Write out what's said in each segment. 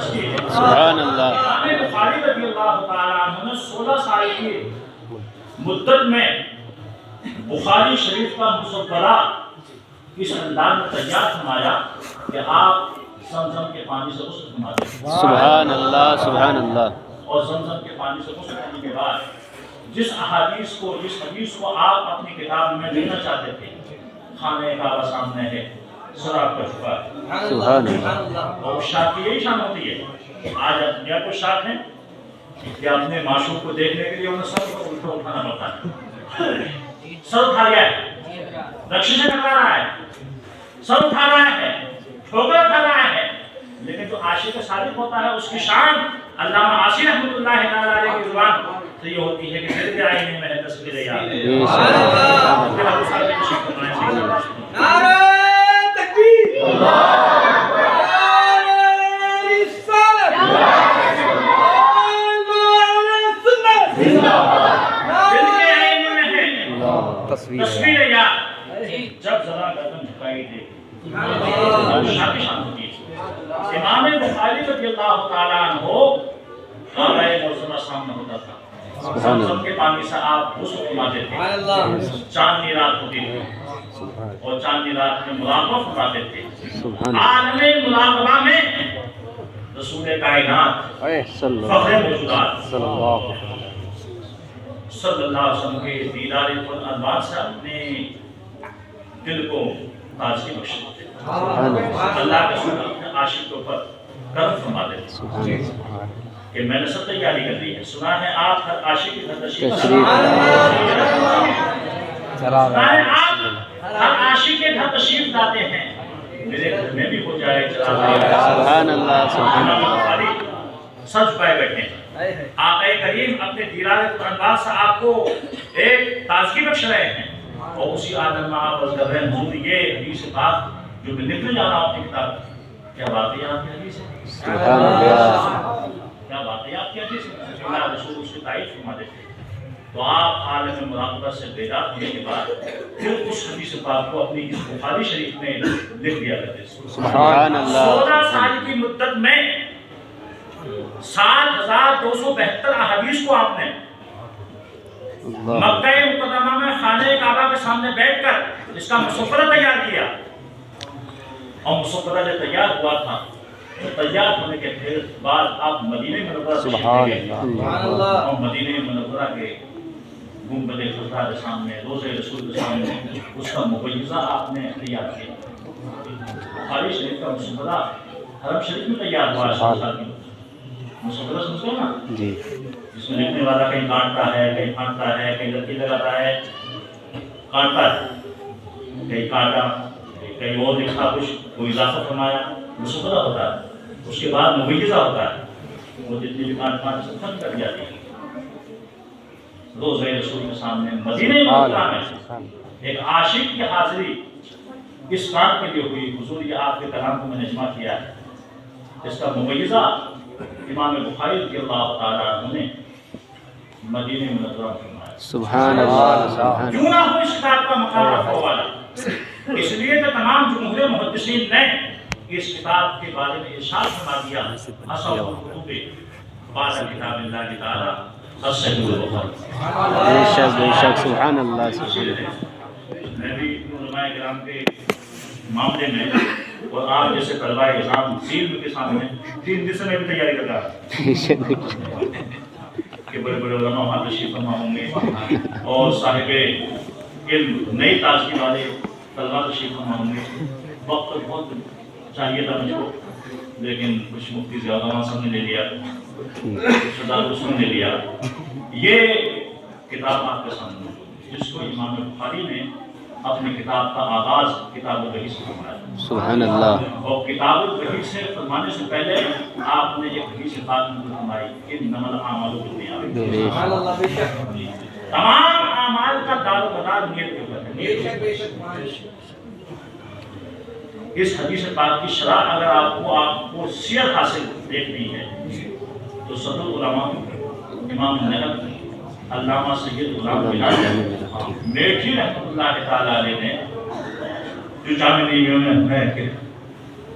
تشریح ہے۔ سبحان اللہ۔ امام بخاری رضی اللہ تعالیٰ عنہ نے 16 سال کی مدت میں بخاری شریف کا مصورہ اس انداز میں تیار فرمایا کہ آپ زمزم کے پانی سے غسل فرماتے ہیں۔ سبحان اللہ سبحان اللہ۔ اور زمزم کے پانی سے غسل کرنے کے بعد جس حدیث کو آپ اپنی کتاب میں لکھنا چاہتے تھے، خانہ کعبہ سامنے ہے، سراب کا چھپا ہے، سبحان اللہ۔ اور شاک کی یہی شان ہوتی ہے۔ آج دنیا کو شاک ہے کہ اپنے معشوق کو دیکھنے کے لیے انہیں سر کو الٹا اٹھانا پڑتا ہے۔ سر اٹھا گیا ہے، رکشے سے ٹکرا رہا ہے، سر اٹھا رہا ہے، ٹھوکر کھا رہا ہے، لیکن جو عاشق صادق ہوتا ہے اس کی شان علامہ عاصی رحمۃ اللہ تعالیٰ علیہ کی زبان سے یہ ہوتی ہے کہ دل کے آئینے میں ہے تصویر یاد۔ نعرہ تکبیر، نعرہ رسالت، دل کے آئینے میں ہے تصویر یاد۔ جب ذرا گردن جھکائی دے شان ہوتی ہے۔ امام بخاری رضی اللہ تعالیٰ عنہ کعبہ معظمہ سامنے ہوتا تھا، زمزم کے پانی سے آپ غسل فرماتے تھے، چاندنی رات ہوتی تھی اور چاندنی رات میں مراقبہ فرماتے تھے۔ عالم مراقبہ میں رسول کائنات فخر موجودات صلی اللہ علیہ وسلم کے دیدار انوار سے اپنے دل کو تازگی بخشتے تھے۔ اللہ کے رسول اپنے عاشق کے اوپر کرم فرماتے تھے کہ میں نے سب تیاری کر لی ہے، سنا ہے آپ ہر عاشق کی گھر تشریف لاتے ہیں، میرے گھر میں بھی ہو جائے سبحان اللہ سبحان اللہ۔ سب چھپائے بیٹھے ہیں، آقا کریم اپنے دیدار انوار سے آپ کو ایک تازگی بخش رہے ہیں، اور اسی آدم میں آپ عرض کر رہے ہیں حضور یہ حدیث پاک جو میں لکھنے جا رہا ہوں اپنی کتاب، کیا واقعی آپ کی حدیث ہے؟ سبحان اللہ۔ کیا واقعی آپ کی حدیث ہے؟ اللہ رسول اس کی تائید فرما دیتے ہیں۔ تو آپ عالم مراقبہ سے بیدار ہونے کے بعد پھر اس حدیث پاک کو اپنی اس بخاری شریف میں لکھ دیا کرتے ہیں۔ سبحان اللہ۔ 16 سال کی مدت میں 7272 احادیث کو آپ نے مکہ مکرمہ میں خانہ کعبہ کے سامنے بیٹھ کر اس کا مصورہ تیار کیا، اور مصورہ جو تیار ہوا تھا، تیار ہونے کے پھر بعد آپ مدینہ منورہ سبحان اللہ، اور مدینہ منورہ کے گنبد خضرا کے سامنے، روضہ رسول کے سامنے اس کا مبیضہ آپ نے تیار کیا۔ بخاری شریف کا مصورہ حرم شریف میں تیار ہوا ہے۔ مصورہ سمجھتے ہو نا جی، جس میں لکھنے والا کہیں کاٹتا ہے، کہیں پھاڑتا ہے، کہیں لکیر لگاتا ہے، کاٹتا ہے، کہیں کاٹا، کہیں اور لکھا کچھ، کوئی اضافہ فرمایا، مصورہ ہوتا ہے۔ اس کے بعد مبیضہ ہوتا ہے، وہ جتنی بھی کاٹ پاٹ سے ختم کر جاتی ہے۔ روضہ رسول کے سامنے مدینہ منورہ میں ایک عاشق کی حاضری اس بات کے لیے ہوئی، حضور یہ آپ کے کلام کو میں نے جمع کیا ہے، اس کا مبیضہ امام بخاری رضی اللہ تعالیٰ عنہ نے مدینہ منورہ میں فرمایا۔ سبحان اللہ سبحان کیوں نہ ہو اس کتاب کا مقام رفع والا، اس لیے تو تمام جمہور محدثین نے اس کتاب کے بارے میں ارشاد فرما دیا، اصل الکتب بعد کتاب اللہ تعالی الصحیح البخاری۔ بے شک بے شک، سبحان اللہ سبحان اللہ۔ میں بھی علماء کرام کے معاملے میں اور آپ جیسے طلباء اعزام علم کے سامنے 3 دن سے میں بھی تیاری کر رہا ہوں کہ بڑے بڑے علماء وہاں تشریف فرما ہوں گے اور صاحب علم نئی تازگی والے طلباء تشریف فرما ہوں گے۔ وقت بہت چاہیے تھا مجھ کو، لیکن کچھ مفتی زیادہ صاحب نے لے لیا، سردار حسن نے لیا۔ یہ کتاب آپ کے سامنے جس کو امام بخاری نے اپنی کتاب کا آغاز کتاب الوحی سے فرمایا۔ سبحان اللہ۔ اور کتاب الوحی سے فرمانے سے پہلے آپ نے ایک حدیث پاک میں فرمائی کہ انما الاعمال بالنیات، تمام اعمال کا دار و مدار نیت کے اوپر ہے۔ اس حدیث پاک کی شرح اگر آپ کو سیر حاصل دیکھنی ہے تو صدر العلماء امام النحو علامہ سید غلام بلال میٹھی رحمۃ اللہ تعالیٰ علیہ نے جو جامع نیمیوں میں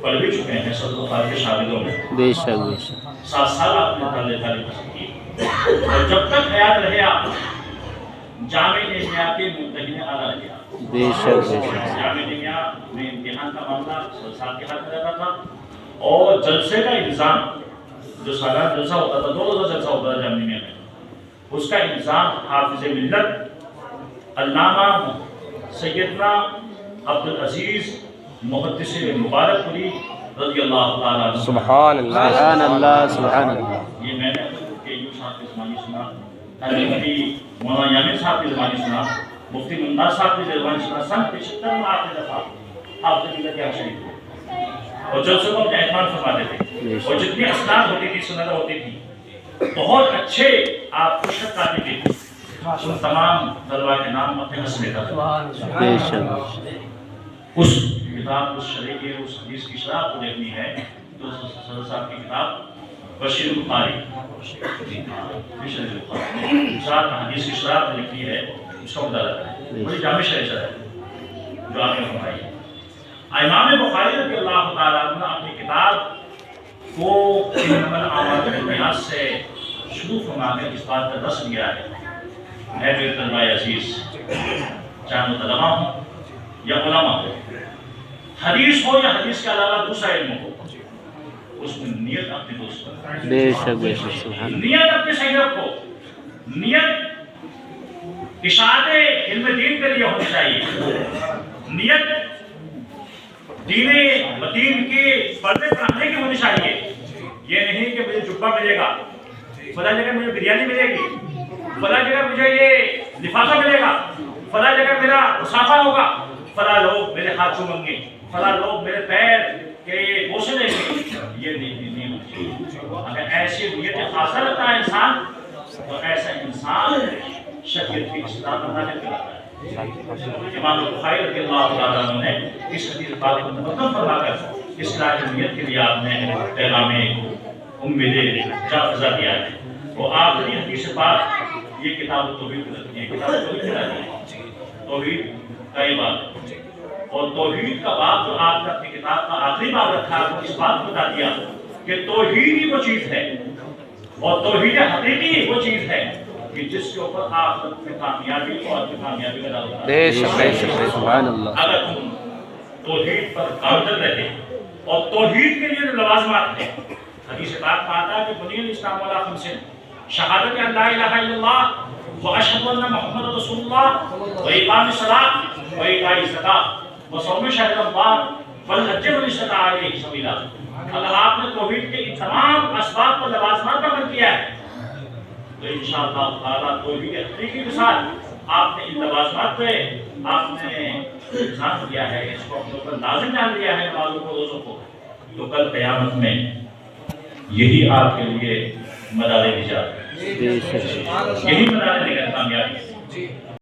پڑھ بھی چکے ہیں صدر بخاری کے شاگردوں میں، بے شک بے شک 7 سال آپ نے تعلیم حاصل کی، اور جب تک حیات رہے آپ جامع نمیہ کے منتہی اعلیٰ رہے آپ۔ بے شک بے شک جامع نمیہ میں امتحان کا معاملہ صاحب کے ہاتھ میں رہتا تھا، اور جلسے کا انتظام جو سالانہ جلسہ ہوتا تھا، 2 روزہ جلسہ ہوتا تھا جامع نمیہ میں، اس کا انتظام حافظ ملت علامہ سیدنا عبدالعزیز محدث مبارک پوری رضی اللہ تعالیٰ عنہ۔ سبحان اللہ سبحان اللہ سبحان اللہ۔ یہ میں نے کے یو صاحب کی زبانی سنا، مفتی مولانا یامین صاحب کی زبانی سنا، مفتی ممتاز صاحب کی زبانی سنا، سن 75 میں آخری دفعہ حافظ ملت یہاں شریف ہوئے، اور جلسوں کو اپنے اہتمام فرماتے تھے، اور جتنی اسناد ہوتی تھی سند ہوتی تھی بہت اچھے آپ کو شک آتی تھی، ان تمام طلباء کے نام اپنے حسن لیتا تھا۔ بے شک اس کتاب، اس شرح کے، اس حدیث کی شرح کو دیکھنی ہے تو صدر صاحب کی کتاب بشیر البخاری، بشیر البخاری شرح حدیث کی شرح کو لکھی ہے، اس کا مطالعہ کریں، بڑی جامع شرح ہے جو آپ نے فرمائی ہے۔ امام بخاری رضی اللہ تعالیٰ عنہ اپنی کتاب کو انما الاعمال بالنیات سے شروع فرما کر اس بات کا درس دیا ہے، اے میرے طلباء عزیز، چاہے وہ طلباء ہوں یا علماء ہو، حدیث ہو یا حدیث کے علاوہ دوسرا علم ہو، اس میں نیت اپنی دوست کرو، بے شک بے شک سبحان اللہ۔ نیت اپنے صحیح رکھو، نیت اشاعت علم دین کے لیے ہونی چاہیے، نیت دین مدین کے پردے پڑھانے کی ہونی چاہیے، یہ نہیں کہ مجھے جبہ ملے گا، فلاں جگہ مجھے بریانی ملے گی، فلاں جگہ مجھے یہ لفافہ ملے گا، فلاں جگہ میرا مسافہ ہوگا، فلاں لوگ میرے ہاتھ چومیں گے، فلاں لوگ میرے پیر کے بوسے لیں گے، یہ نہیں ہوتی۔ اگر ایسی نیت خاصہ رکھتا ہے انسان تو ایسا انسان شریعت کی اصلاح کا داخل کراتا ہے۔ امام بخاری رضی اللہ تعالیٰ عنہ نے اس حدیث پاک کو مقدم فرما کر اصلاح نیت کے لیے آپ نے پیغام امید جافزہ دیا ہے۔ وہ آخری حدیث پاک یہ کتاب توحید رکھتی ہے، کتاب توحید کراتی ہے، توحید کا یہ بات، اور توحید کا باب جو آپ نے اپنی کتاب کا آخری باب رکھا ہے، اس بات کو بتا دیا کہ توحید ہی وہ چیز ہے، اور توحید حقیقی وہ چیز ہے کہ جس کے اوپر آخرت میں کامیابی اور کامیابی کا دعویٰ ہے۔ بے شک بے شک سبحان اللہ۔ اگر تم توحید پر گامزن رہتے اور توحید کے لیے جو لوازمات ہیں، حدیث پاک میں آتا ہے کہ بنی الاسلام علی خمس، شہادت ان لا الہ الا اللہ واشہد ان محمد رسول اللہ واقام الصلاۃ وایتاء الزکاۃ وصوم شہر رمضان والحج من استطاع الیہ سبیلا۔ اگر آپ نے توحید کے تمام اسباب پر لوازمات پر عمل کیا ہے تو انشاءاللہ تعالیٰ توحید حقیقی کے ساتھ آپ نے ان لوازمات پہ آپ نے انسان کیا ہے، اس کو اپنے اوپر لازم جان لیا ہے نمازوں کو، روزوں کو، تو کل قیامت میں یہی آپ کے لیے مدار نجات ہے، بے شک یہی مدار نجات کامیابی ہے۔